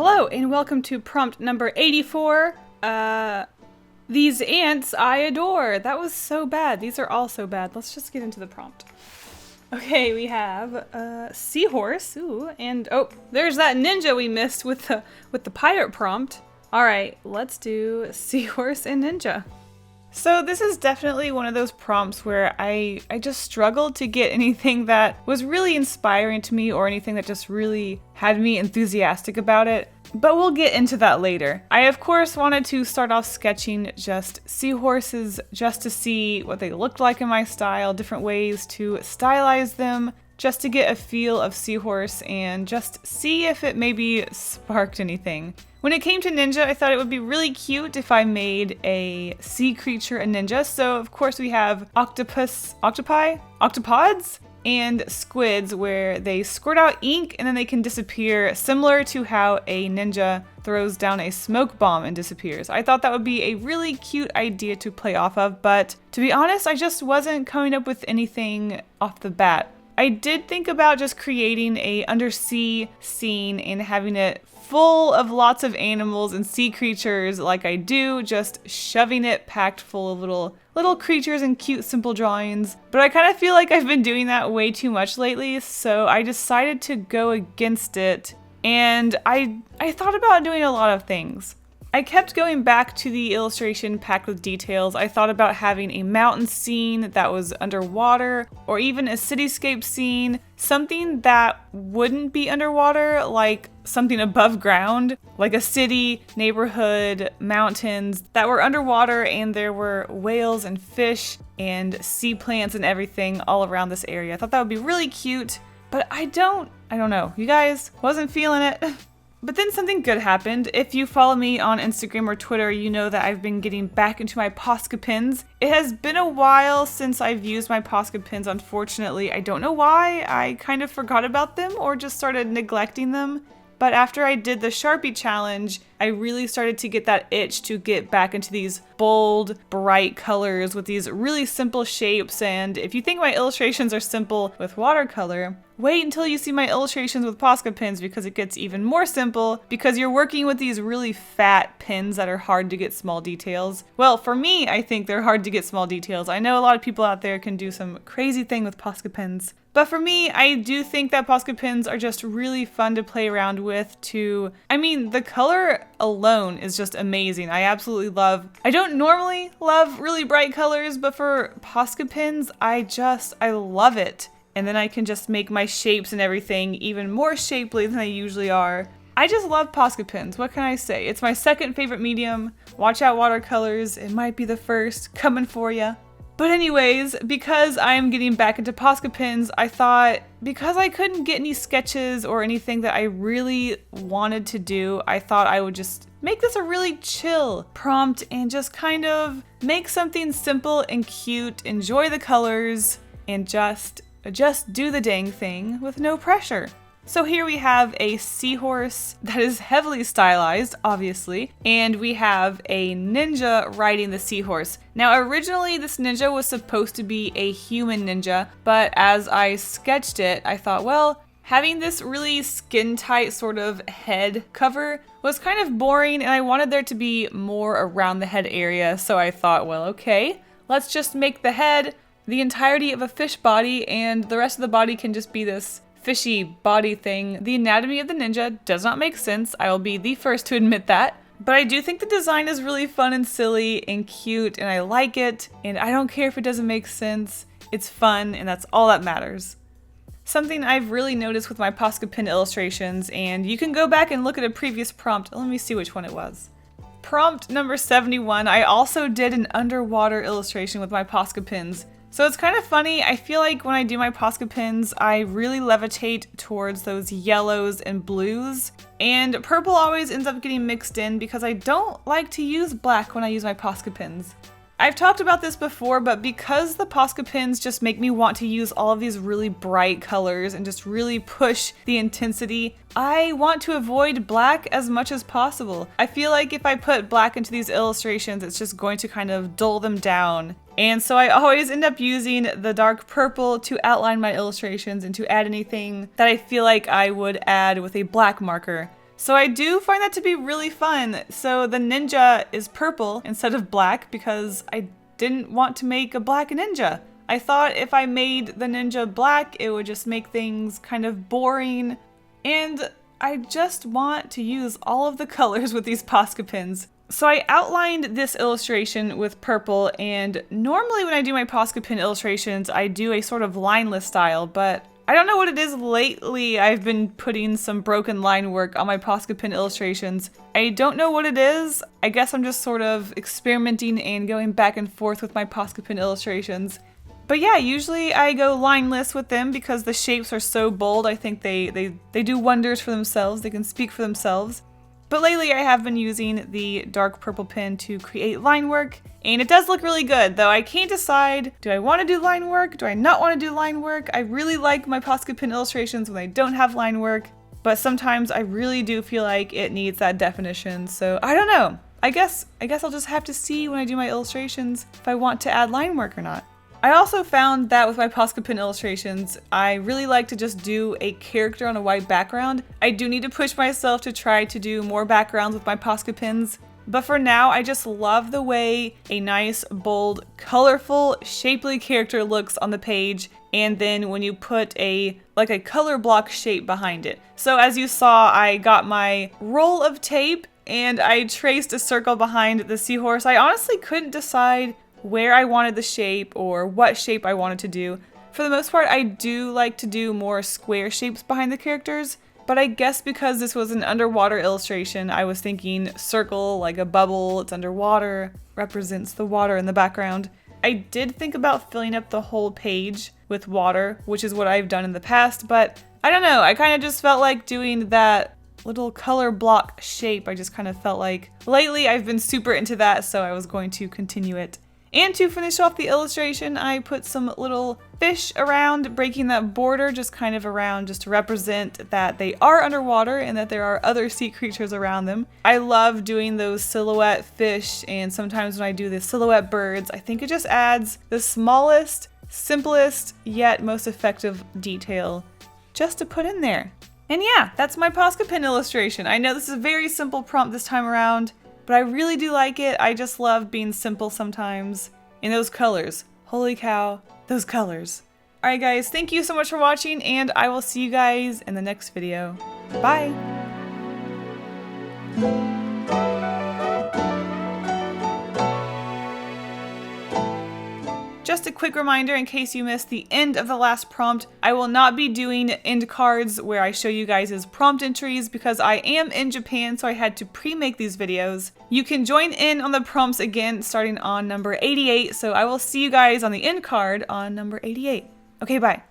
Hello and welcome to prompt number 84. These ants I adore. That was so bad. These are all so bad. Let's just get into the prompt. Okay, we have Seahorse. Ooh, and oh, there's that ninja we missed with the pirate prompt. All right, let's do Seahorse and Ninja. So this is definitely one of those prompts where I just struggled to get anything that was really inspiring to me or anything that just really had me enthusiastic about it. But we'll get into that later. I of course wanted to start off sketching just seahorses just to see what they looked like in my style, different ways to stylize them, just to get a feel of seahorse and just see if it maybe sparked anything. When it came to ninja, I thought it would be really cute if I made a sea creature a ninja. So of course we have octopods, and squids where they squirt out ink and then they can disappear, similar to how a ninja throws down a smoke bomb and disappears. I thought that would be a really cute idea to play off of, but to be honest, I just wasn't coming up with anything off the bat. I did think about just creating a undersea scene and having it full of lots of animals and sea creatures like I do, just shoving it packed full of little creatures and cute simple drawings. But I kind of feel like I've been doing that way too much lately, so I decided to go against it. And I thought about doing a lot of things. I kept going back to the illustration packed with details. I thought about having a mountain scene that was underwater, or even a cityscape scene, something that wouldn't be underwater, like something above ground, like a city, neighborhood, mountains that were underwater, and there were whales and fish and sea plants and everything all around this area. I thought that would be really cute, but I don't know. You guys, wasn't feeling it. But then something good happened. If you follow me on Instagram or Twitter, you know that I've been getting back into my Posca Pens. It has been a while since I've used my Posca Pens, unfortunately. I don't know why. I kind of forgot about them or just started neglecting them. But after I did the Sharpie challenge, I really started to get that itch to get back into these bold, bright colors with these really simple shapes. And if you think my illustrations are simple with watercolor, wait until you see my illustrations with Posca Pens, because it gets even more simple because you're working with these really fat pens that are hard to get small details. Well, for me, I think they're hard to get small details. I know a lot of people out there can do some crazy thing with Posca Pens. But for me, I do think that Posca Pens are just really fun to play around with the color alone is just amazing. I don't normally love really bright colors, but for Posca Pens, I love it. And then I can just make my shapes and everything even more shapely than they usually are. I just love Posca Pens. What can I say? It's my second favorite medium. Watch out, watercolors. It might be the first. Coming for ya. But anyways, because I'm getting back into Posca Pens, I thought, because I couldn't get any sketches or anything that I really wanted to do, I thought I would just make this a really chill prompt and just kind of make something simple and cute, enjoy the colors, and just do the dang thing with no pressure. So here we have a seahorse that is heavily stylized, obviously, and we have a ninja riding the seahorse. Now originally this ninja was supposed to be a human ninja, but as I sketched it, I thought, well, having this really skin-tight sort of head cover was kind of boring, and I wanted there to be more around the head area, so I thought, well, okay, let's just make the head the entirety of a fish body, and the rest of the body can just be this fishy body thing. The anatomy of the ninja does not make sense. I will be the first to admit that. But I do think the design is really fun and silly and cute, and I like it, and I don't care if it doesn't make sense. It's fun, and that's all that matters. Something I've really noticed with my Posca Pen illustrations, and you can go back and look at a previous prompt. Let me see which one it was. Prompt number 71, I also did an underwater illustration with my Posca Pens. So it's kind of funny, I feel like when I do my Posca Pens, I really levitate towards those yellows and blues, and purple always ends up getting mixed in because I don't like to use black when I use my Posca Pens. I've talked about this before, but because the Posca Pens just make me want to use all of these really bright colors and just really push the intensity, I want to avoid black as much as possible. I feel like if I put black into these illustrations, it's just going to kind of dull them down. And so I always end up using the dark purple to outline my illustrations and to add anything that I feel like I would add with a black marker. So I do find that to be really fun. So the ninja is purple instead of black because I didn't want to make a black ninja. I thought if I made the ninja black, it would just make things kind of boring. And I just want to use all of the colors with these Posca pens. So I outlined this illustration with purple, and normally when I do my Posca pen illustrations, I do a sort of lineless style, but I don't know what it is lately. I've been putting some broken line work on my Posca pen illustrations. I don't know what it is. I guess I'm just sort of experimenting and going back and forth with my Posca pen illustrations. But yeah, usually I go lineless with them because the shapes are so bold. I think they do wonders for themselves. They can speak for themselves. But lately I have been using the dark purple pen to create line work, and it does look really good, though I can't decide, do I want to do line work? Do I not want to do line work? I really like my Posca pen illustrations when they don't have line work, but sometimes I really do feel like it needs that definition, so I don't know. I guess I'll just have to see when I do my illustrations if I want to add line work or not. I also found that with my Posca pen illustrations, I really like to just do a character on a white background. I do need to push myself to try to do more backgrounds with my Posca pens, but for now I just love the way a nice, bold, colorful, shapely character looks on the page, and then when you put a color block shape behind it. So as you saw, I got my roll of tape and I traced a circle behind the seahorse. I honestly couldn't decide where I wanted the shape or what shape I wanted to do. For the most part, I do like to do more square shapes behind the characters, but I guess because this was an underwater illustration, I was thinking circle, like a bubble, it's underwater, represents the water in the background. I did think about filling up the whole page with water, which is what I've done in the past, but I don't know, I kind of just felt like doing that little color block shape. I just kind of felt like lately I've been super into that, so I was going to continue it. And to finish off the illustration, I put some little fish around, breaking that border just kind of around just to represent that they are underwater and that there are other sea creatures around them. I love doing those silhouette fish, and sometimes when I do the silhouette birds, I think it just adds the smallest, simplest, yet most effective detail just to put in there. And yeah, that's my Posca pen illustration. I know this is a very simple prompt this time around, but I really do like it. I just love being simple sometimes. And those colors. Holy cow, those colors. Alright guys, thank you so much for watching, and I will see you guys in the next video. Bye! Just a quick reminder in case you missed the end of the last prompt, I will not be doing end cards where I show you guys' prompt entries because I am in Japan, so I had to pre-make these videos. You can join in on the prompts again starting on number 88, so I will see you guys on the end card on number 88. Okay, bye.